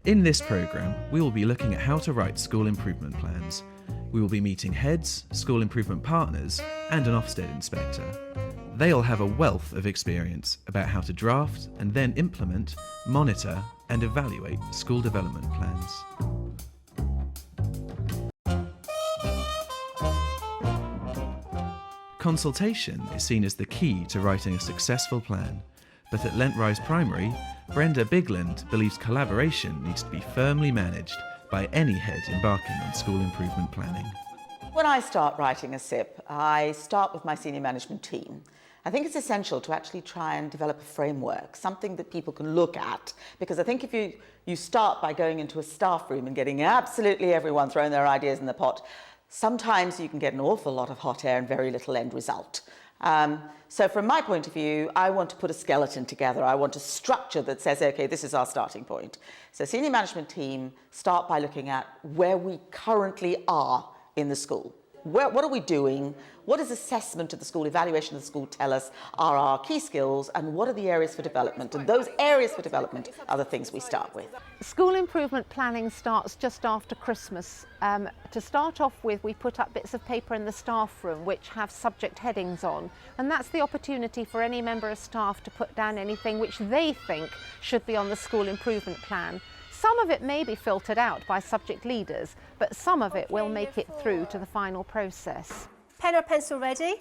In this programme, we will be looking at how to write school improvement plans. We will be meeting heads, school improvement partners, and an Ofsted inspector. They'll have a wealth of experience about how to draft and then implement, monitor, and evaluate school development plans. Consultation is seen as the key to writing a successful plan, but at Lent Rise Primary, Brenda Bigland believes collaboration needs to be firmly managed by any head embarking on school improvement planning. When I start writing a SIP, I start with my senior management team. I think it's essential to actually try and develop a framework, something that people can look at, because I think if you start by going into a staff room and getting absolutely everyone throwing their ideas in the pot, sometimes you can get an awful lot of hot air and very little end result. So from my point of view, I want to put a skeleton together. I want a structure that says, okay, this is our starting point. So senior management team start by looking at where we currently are in the school. What are we doing? What does assessment of the school, evaluation of the school tell us are our key skills, and what are the areas for development? And those areas for development are the things we start with. School improvement planning starts just after Christmas. To start off with, we put up bits of paper in the staff room which have subject headings on, and that's the opportunity for any member of staff to put down anything which they think should be on the school improvement plan. Some of it may be filtered out by subject leaders, but some of it will make it through to the final process. Pen or pencil ready?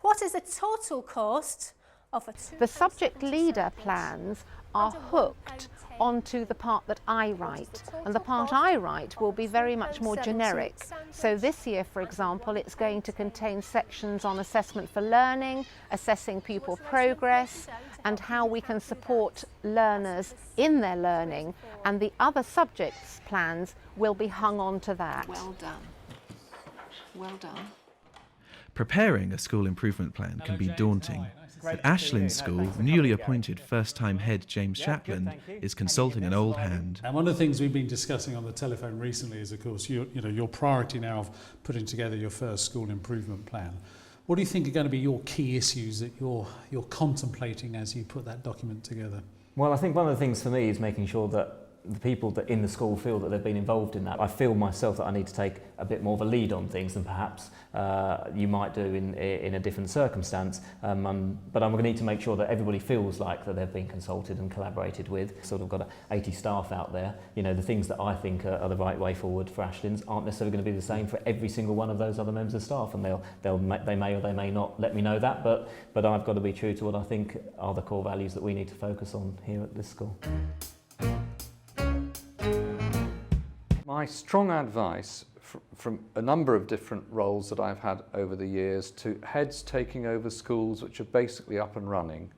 What is the total cost of a The subject leader plans are hooked onto the part that I write, and the part I write will be very much more generic. So this year, for example, it's going to contain sections on assessment for learning, assessing pupil progress, and how we can support learners in their learning, and the other subjects plans will be hung on to that. Well done. Well done. Preparing a school improvement plan can be daunting. At Ashland School, newly appointed first-time head James Chaplin is consulting an old hand. And one of the things we've been discussing on the telephone recently is, of course, your priority now of putting together your first school improvement plan. What do you think are going to be your key issues that you're contemplating as you put that document together? Well, I think one of the things for me is making sure that the people that in the school feel that they've been involved in that. I feel myself that I need to take a bit more of a lead on things than perhaps you might do in a different circumstance. But I'm going to need to make sure that everybody feels like that they've been consulted and collaborated with. Sort of got 80 staff out there. You know, the things that I think are the right way forward for Ashlands aren't necessarily going to be the same for every single one of those other members of staff, and they may or they may not let me know that. But I've got to be true to what I think are the core values that we need to focus on here at this school. My strong advice from a number of different roles that I've had over the years to heads taking over schools which are basically up and running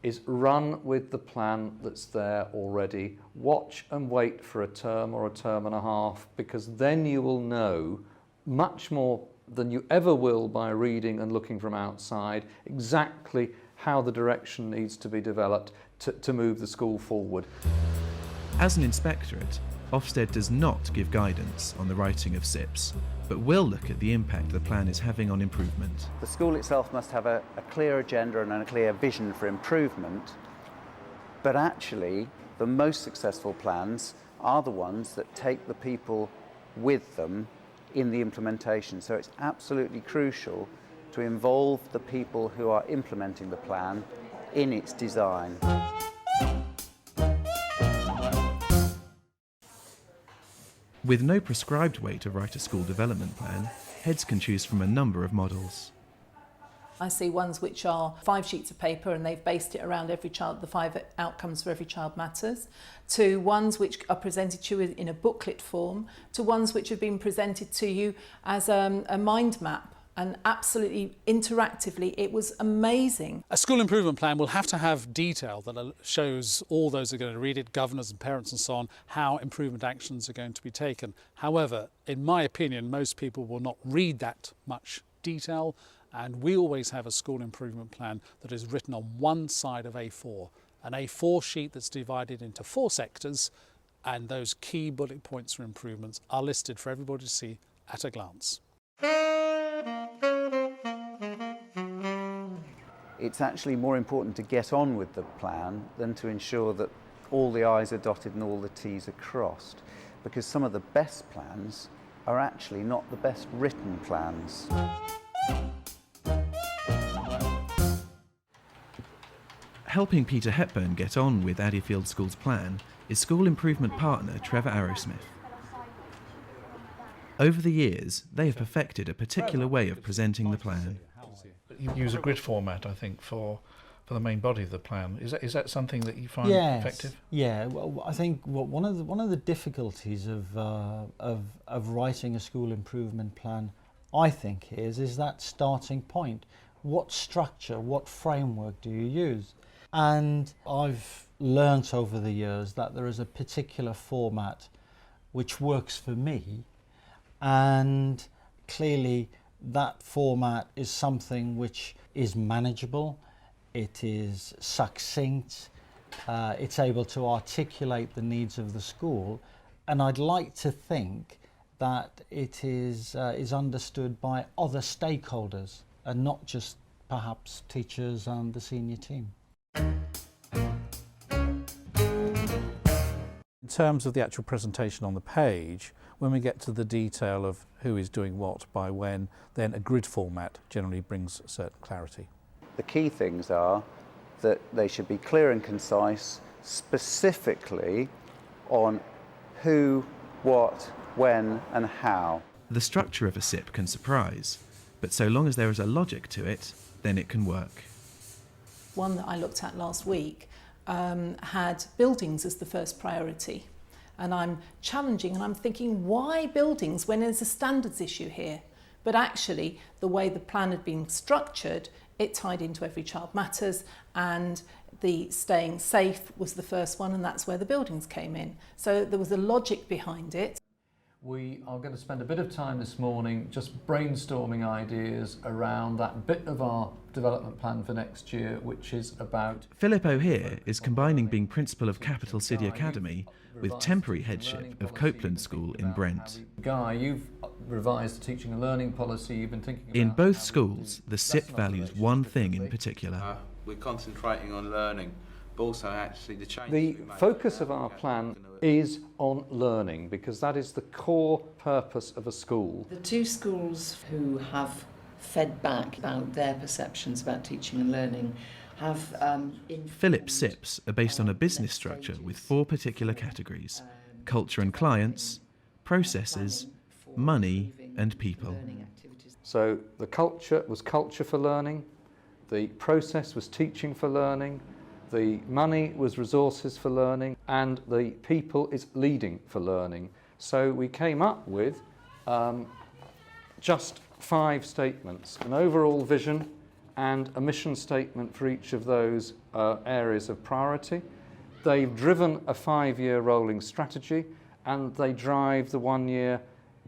is run with the plan that's there already. Watch and wait for a term or a term and a half, because then you will know much more than you ever will by reading and looking from outside exactly how the direction needs to be developed to move the school forward. As an inspectorate, Ofsted does not give guidance on the writing of SIPs, but will look at the impact the plan is having on improvement. The school itself must have a clear agenda and a clear vision for improvement, but actually the most successful plans are the ones that take the people with them in the implementation. So it's absolutely crucial to involve the people who are implementing the plan in its design. With no prescribed way to write a school development plan, heads can choose from a number of models. I see ones which are 5 sheets of paper and they've based it around every child, the 5 outcomes for every child matters, to ones which are presented to you in a booklet form, to ones which have been presented to you as a mind map. And absolutely interactively, it was amazing. A school improvement plan will have to have detail that shows all those who are going to read it, governors and parents and so on, how improvement actions are going to be taken. However, in my opinion, most people will not read that much detail, and we always have a school improvement plan that is written on one side of A4, an A4 sheet that's divided into 4 sectors, and those key bullet points for improvements are listed for everybody to see at a glance. It's actually more important to get on with the plan than to ensure that all the I's are dotted and all the T's are crossed, because some of the best plans are actually not the best written plans. Helping Peter Hepburn get on with Adderfield School's plan is school improvement partner Trevor Arrowsmith. Over the years, they have perfected a particular way of presenting the plan. You use a grid format, I think, for the main body of the plan. Is that something that you find Yes. effective? Yeah, well, I think one of the difficulties of writing a school improvement plan, I think, is that starting point. What structure, what framework do you use? And I've learnt over the years that there is a particular format which works for me, and clearly that format is something which is manageable, it is succinct, it's able to articulate the needs of the school, and I'd like to think that it is understood by other stakeholders and not just perhaps teachers and the senior team. In terms of the actual presentation on the page, when we get to the detail of who is doing what by when, then a grid format generally brings certain clarity. The key things are that they should be clear and concise, specifically on who, what, when and how. The structure of a SIP can surprise, but so long as there is a logic to it, then it can work. One that I looked at last week had buildings as the first priority. And I'm challenging and I'm thinking, why buildings when there's a standards issue here? But actually, the way the plan had been structured, it tied into Every Child Matters, and the staying safe was the first one, and that's where the buildings came in. So there was a logic behind it. We are going to spend a bit of time this morning just brainstorming ideas around that bit of our development plan for next year, which is about... Philip O'Hare is combining being principal of Capital City Academy with temporary headship of Copeland School in Brent. Guy, you've revised the teaching and learning policy, you've been thinking about... In both schools, the SIP values one thing in particular. We're concentrating on learning, but also actually the change... The focus of our plan is on learning, because that is the core purpose of a school. The two schools who have fed back about their perceptions about teaching and learning have... Philip's SIPs are based on a business structure with 4 particular categories: culture and clients, processes, money and people. So the culture was culture for learning, the process was teaching for learning, the money was resources for learning, and the people is leading for learning. So we came up with just 5 statements: an overall vision and a mission statement for each of those areas of priority. They've driven a 5-year rolling strategy, and they drive the 1-year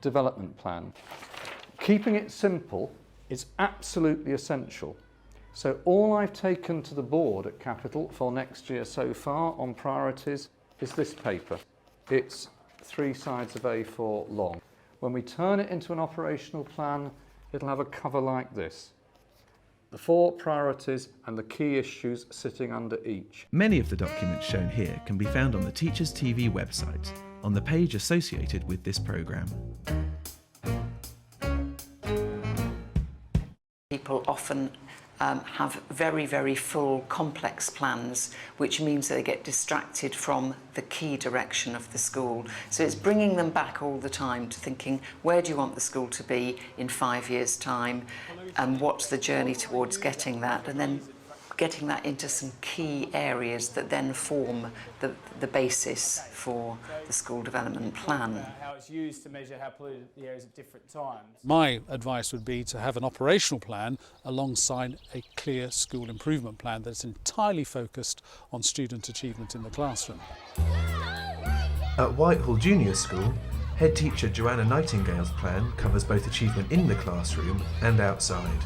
development plan. Keeping it simple is absolutely essential. So all I've taken to the board at Capital for next year so far on priorities is this paper. It's 3 sides of A4 long. When we turn it into an operational plan, it'll have a cover like this: the 4 priorities and the key issues sitting under each. Many of the documents shown here can be found on the Teachers TV website, on the page associated with this programme. People often have very, very full, complex plans, which means they get distracted from the key direction of the school. So it's bringing them back all the time to thinking, where do you want the school to be in 5 years' time, and what's the journey towards getting that, and then getting that into some key areas that then form the basis for the school development plan. How it's used to measure how polluted the area is at different times. My advice would be to have an operational plan alongside a clear school improvement plan that's entirely focused on student achievement in the classroom. At Whitehall Junior School, head teacher Joanna Nightingale's plan covers both achievement in the classroom and outside.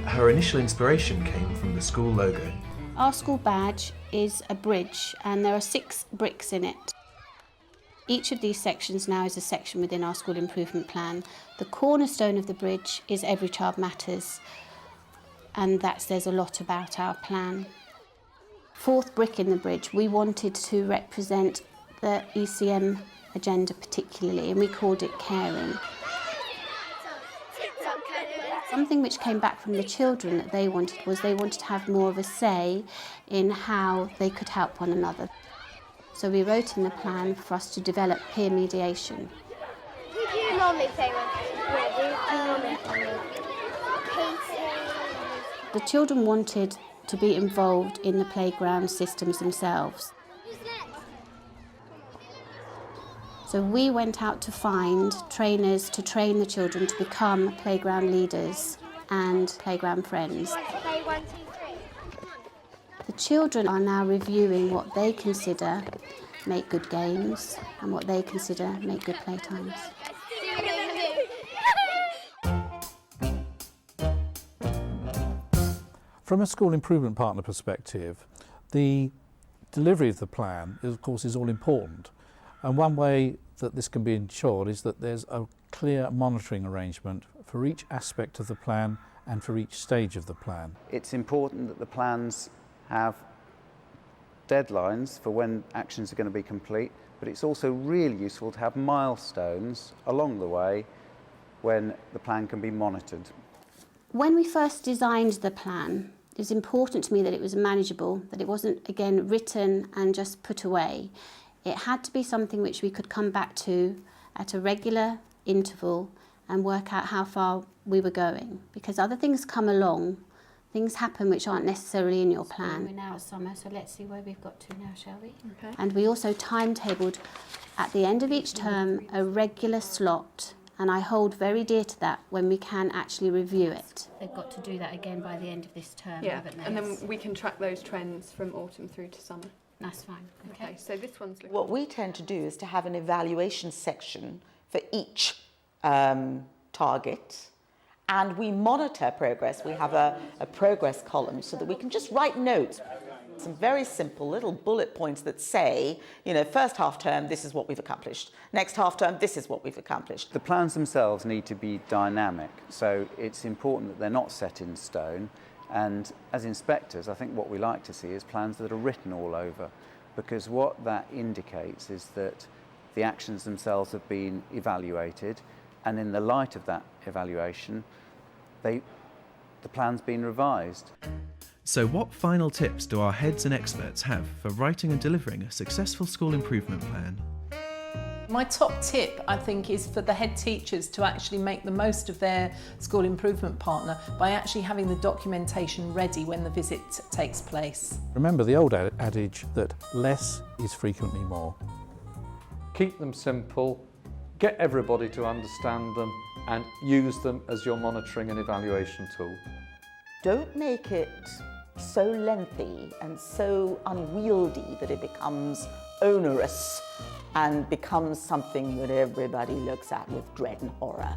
Her initial inspiration came from the school logo. Our school badge is a bridge, and there are 6 bricks in it. Each of these sections now is a section within our school improvement plan. The cornerstone of the bridge is Every Child Matters, and that says a lot about our plan. fourth brick in the bridge, we wanted to represent the ECM agenda particularly, and we called it caring. Something which came back from the children that they wanted was they wanted to have more of a say in how they could help one another. So we wrote in the plan for us to develop peer mediation. Who do you normally play with? The children wanted to be involved in the playground systems themselves. So we went out to find trainers to train the children to become playground leaders and playground friends. Play 1, 2, 3. The children are now reviewing what they consider make good games and what they consider make good playtimes. From a school improvement partner perspective, the delivery of the plan, of course, is all important. And one way that this can be ensured is that there's a clear monitoring arrangement for each aspect of the plan and for each stage of the plan. It's important that the plans have deadlines for when actions are going to be complete, but it's also really useful to have milestones along the way when the plan can be monitored. When we first designed the plan, it was important to me that it was manageable, that it wasn't, again, written and just put away. It had to be something which we could come back to at a regular interval and work out how far we were going. Because other things come along, things happen which aren't necessarily in your plan. We're now at summer, so let's see where we've got to now, shall we? Okay. And we also timetabled at the end of each term a regular slot, and I hold very dear to that when we can actually review it. They've got to do that again by the end of this term, haven't they? And then we can track those trends from autumn through to summer. That's fine. Okay, so this one's looking... What we tend to do is to have an evaluation section for each target, and we monitor progress. We have a progress column so that we can just write notes. Some very simple little bullet points that say, you know, first half term, this is what we've accomplished. Next half term, this is what we've accomplished. The plans themselves need to be dynamic, so it's important that they're not set in stone. And as inspectors, I think what we like to see is plans that are written all over, because what that indicates is that the actions themselves have been evaluated, and in the light of that evaluation, the plan's been revised. So what final tips do our heads and experts have for writing and delivering a successful school improvement plan? My top tip, I think, is for the head teachers to actually make the most of their school improvement partner by actually having the documentation ready when the visit takes place. Remember the old adage that less is frequently more. Keep them simple, get everybody to understand them, and use them as your monitoring and evaluation tool. Don't make it so lengthy and so unwieldy that it becomes onerous and becomes something that everybody looks at with dread and horror.